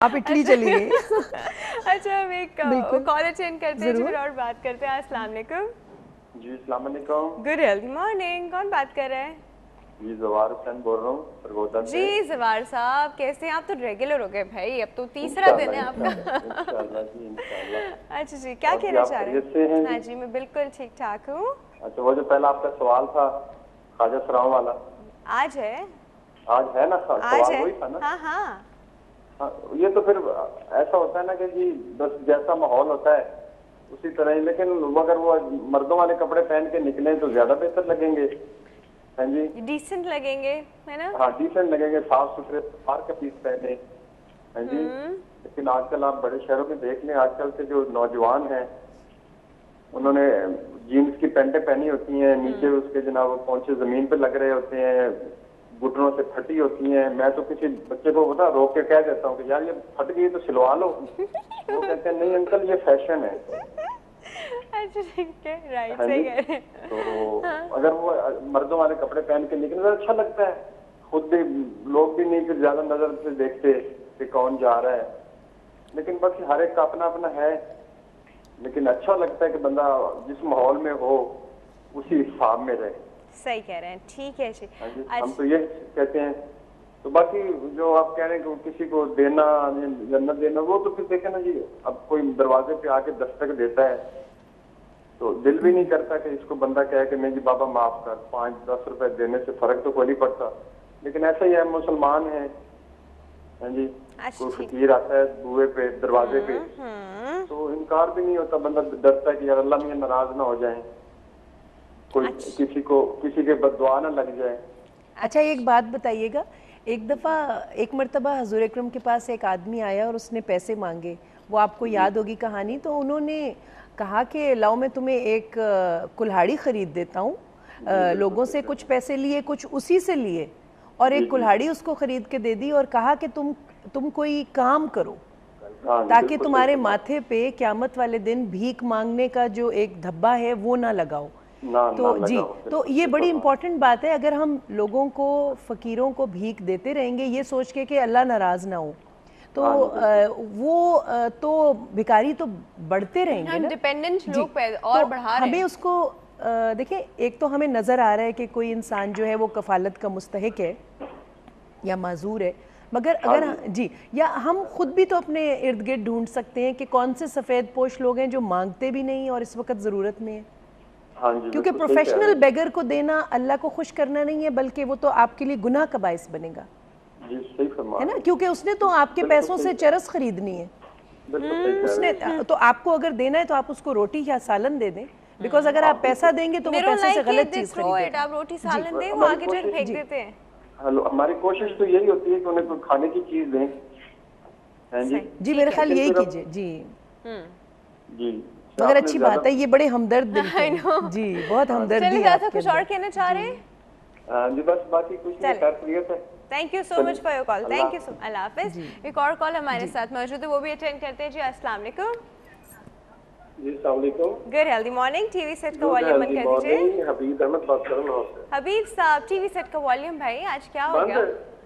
آپ اٹلی چلی گئی. اچھا ہم ایک کال اٹینڈ کرتے ہیں پھر اور بات کرتے ہیں. السلام علیکم. جی السلام علیکم. Good healthy morning. کون بات کر رہے ہیں؟ جی زوار حسین بول رہا ہوں سرگودا سے. جی زوار صاحب کیسے ہیں آپ؟ تو ریگولر ہو گئے بھائی, اب تو تیسرا دن ہے آپ کا. انشاءاللہ جی انشاءاللہ. اچھا جی کیا کہنا چاہ رہے ہیں؟ ہاں جی میں بالکل ٹھیک ٹھاک ہوں. اچھا وہ جو پہلا آپ کا سوال تھا خواجہ سراؤں والا آج ہے نا سوال وہی تھا نا. ہاں ہاں یہ تو پھر ایسا ہوتا ہے نا کہ جی بس جیسا ماحول ہوتا ہے اسی طرح ہی, لیکن اگر وہ مردوں والے کپڑے پہن کے نکلیں تو زیادہ بہتر لگیں گے. ہاں جی ڈیسنٹ لگیں گے ہے نا. ہاں ڈیسنٹ لگیں گے, صاف ستھرے پار کا پیس پہنے. ہاں جی لیکن آج کل آپ بڑے شہروں میں دیکھ لیں, آج کل کے جو نوجوان ہیں انہوں نے جینس کی پینٹیں پہنی ہوتی ہیں, نیچے اس کے جناب پونچھے زمین پہ لگ رہے ہوتے ہیں, گھٹنوں سے پھٹی ہوتی ہیں. میں تو کسی بچے کو بتا روک کے کہہ دیتا ہوں کہ یار یہ پھٹ گئی تو سلوا لو. وہ کہتے ہیں نہیں انکل یہ فیشن ہے. اچھا ٹھیک ہے رائٹ صحیح کہہ رہے ہیں. تو اگر وہ مردوں والے کپڑے پہن کے نکلے تو اچھا لگتا ہے, خود بھی لوگ بھی نہیں پھر زیادہ نظر سے دیکھتے کہ کون جا رہا ہے. لیکن بس ہر ایک کا اپنا اپنا ہے, لیکن اچھا لگتا ہے کہ بندہ جس ماحول میں ہو اسی حساب میں رہے. صحیح کہہ رہے ہیں. ٹھیک ہے جی ہم تو یہ کہتے ہیں. تو باقی جو آپ کہہ رہے ہیں کہ کسی کو دینا یا نہ دینا وہ تو پھر دیکھیں نا جی, اب کوئی دروازے پہ آ کے دستک دیتا ہے تو دل بھی نہیں کرتا کہ اس کو بندہ کہے کہ نہیں جی بابا معاف کر, 5-10 روپے دینے سے فرق تو کوئی نہیں پڑتا. لیکن ایسا ہی ہے مسلمان ہیں. ہاں جی کوئی فقیر آتا ہے بوئے پہ دروازے پہ تو انکار بھی نہیں ہوتا, بندہ ڈرتا ہے کہ یار اللہ میاں ناراض نہ ہو جائیں, کوئی کسی کے بددعا نہ لگ جائے. اچھا ایک بات بتائیے گا, ایک دفعہ ایک مرتبہ حضور اکرم کے پاس ایک آدمی آیا اور اس نے پیسے مانگے, وہ آپ کو یاد ہوگی کہانی. تو انہوں نے کہا کہ لاؤ میں تمہیں ایک کلہاڑی خرید دیتا ہوں. لوگوں سے کچھ پیسے لیے, کچھ اسی سے لیے, اور ایک کلہاڑی اس کو خرید کے دے دی اور کہا کہ تم کوئی کام کرو تاکہ تمہارے ماتھے پہ قیامت والے دن بھیک مانگنے کا جو ایک دھبا ہے وہ نہ لگاؤ. تو جی تو یہ بڑی امپورٹنٹ بات ہے. اگر ہم لوگوں کو فقیروں کو بھیک دیتے رہیں گے یہ سوچ کے کہ اللہ ناراض نہ ہو تو وہ تو بھکاری تو بڑھتے رہیں گے نا. ڈیپینڈنٹ لوگ اور بڑھا رہے ہیں. ہمیں اس کو دیکھیں, ایک تو ہمیں نظر آ رہا ہے کہ کوئی انسان جو ہے وہ کفالت کا مستحق ہے یا معذور ہے, مگر اگر جی یا ہم خود بھی تو اپنے ارد گرد ڈھونڈ سکتے ہیں کہ کون سے سفید پوش لوگ ہیں جو مانگتے بھی نہیں اور اس وقت ضرورت میں ہیں. کیونکہ پروفیشنل بیگر کو دینا اللہ کو خوش کرنا نہیں ہے, بلکہ وہ تو آپ کے لیے گناہ کا باعث بنے گا, ہے نا, کیونکہ اس نے تو آپ کے پیسوں سے چرس خریدنی ہے. اس نے تو آپ کو اگر دینا ہے تو آپ اس کو روٹی یا سالن دے دیں, بیکاز اگر آپ پیسہ دیں گے تو وہ پیسے سے غلط چیز خریدیں. آپ روٹی سالن دیں, وہ آگے جو پھینک دیتے ہیں. ہماری کوشش تو یہی ہوتی ہے کہ انہیں کوئی کھانے کی چیز دیں. جی میرے خیال یہی کیجئے. جی جی مگر اچھی بات ہے, یہ بڑے ہمدرد دل کے ہیں. جی بہت ہمدردی ہے آپ کے. کچھ اور کہنا چاہ رہے ہیں؟ جی بس باقی کچھ نہیں, خیریت ہے. Thank you so much for your call. Thank you so much. Allah حافظ. ایک اور کال ہمارے ساتھ موجود ہے, وہ بھی اٹینڈ کرتے ہیں. جی السلام علیکم. جی السلام علیکم. Good healthy morning. T V set کا والیوم بند کر دیجیے. حبیب احمد بات کر رہا ہوں. حبیب صاحب ٹی وی سیٹ کا والیوم بھائی آج کیا ہو گیا؟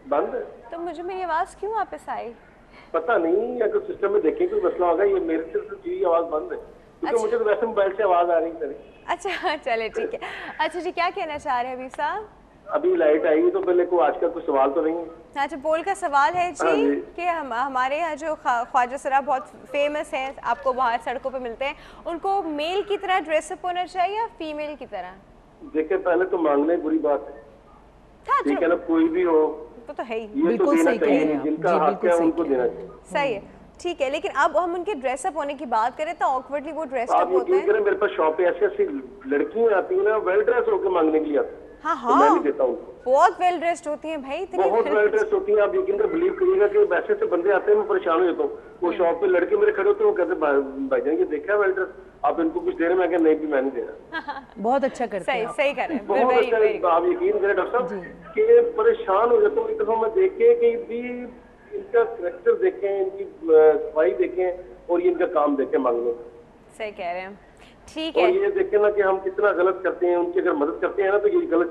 بند. تو مجھے میری آواز کیوں واپس آئی؟ پتہ نہیں, اگر سسٹم میں دیکھیں کوئی مسئلہ ہوگا. یہ میرے سے جی آواز بند ہے کیونکہ مجھے تو ویسے موبائل سے آواز آ رہی ہے. اچھا چلے ٹھیک ہے. اچھا جی کیا کہنا چاہ رہے ہیں حبیب صاحب؟ ابھی لائٹ آئی تو پہلے کو آج کل کوئی سوال تو نہیں ہے. اچھا پول کا سوال ہے جی کہ ہمارے یہاں جو خواجہ سرا بہت فیمس ہیں, آپ کو باہر سڑکوں پہ ملتے ہیں, ان کو میل کی طرح ڈریس اپ ہونا چاہیے یا فیمیل کی طرح؟ دیکھیں پہلے تو مانگنے بری بات ہے, ٹھیک ہے نا, کوئی بھی ہو تو ہے ہی, بالکل صحیح کہہ رہے ہیں آپ. جن کا حق ہے ان کو دینا چاہیے. صحیح ہے ٹھیک ہے, لیکن اب ہم ان کے ڈریس اپ ہونے کی بات کریں تو آکورڈلی وہ ڈریس اپ ہوتے ہیں. میرے پاس شاپ پہ ایسی ایسی لڑکیاں آتی ہیں نا ویل ڈریس ہو کے مانگنے کے لیے آتی ہیں. ہاں میں نہیں دیتا ہوں. بہت ویل ڈریسڈ ہوتی ہیں بھائی, بہت ویل ڈریسڈ ہوتی ہیں. آپ یقین کر بلیو کریے گا کہ ویسے سے بندے آتے ہیں میں پریشان ہو جاتا ہوں. وہ شاپ پہ لڑکے میرے کھڑے ہوتے ہیں, وہ کہتے ہیں بھائی جان یہ دیکھا ہے ویل ڈریس, آپ ان کو کچھ دے رہے ہیں؟ میں کہا نہیں بھی میں نہیں دے رہا. بہت اچھا کرتے ہیں, صحیح کر رہے ہیں, بہت اچھا. آپ یقین کریں ڈاکٹر صاحب کہ پریشان ہو جاتا ہوں ایک دفعہ میں دیکھ کے کہ ان کا کریکٹر دیکھیں, ان کی صفائی دیکھیں اور یہ ان کا کام دیکھیں مانگنے. صحیح کہہ رہے ہیں. ٹھیک ہے, اور یہ دیکھیں نا کہ ہم کتنا غلط کرتے ہیں, ان کی اگر مدد کرتے ہیں نا تو یہ غلط.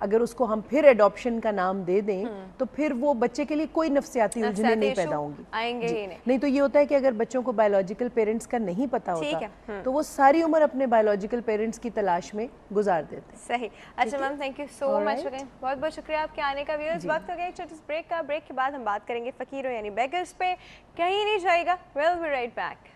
اگر اس کو ہم پھر ایڈاپشن کا نام دے دیں تو پھر وہ بچے کے لیے کوئی نفسیاتی الجھنیں نہیں پیدا ہوں گی. آئیں گے ہی نہیں تو یہ ہوتا ہے کہ اگر بچوں کو بایولوجیکل پیرنٹس کا نہیں پتا ہوتا تو وہ ساری عمر اپنے بایولوجیکل پیرنٹس کی تلاش میں گزار دیتے ہیں. صحیح. اچھا ma'am thank you so much again, بہت بہت شکریہ آپ کے آنے کا. ویورز وقت ہو گیا ایک چھوٹی سی بریک کا. بریک کے بعد ہم بات کریں گے فقیروں یعنی بیگرز پہ. کہیں نہیں جائے گا, ویل بی رائٹ بیک.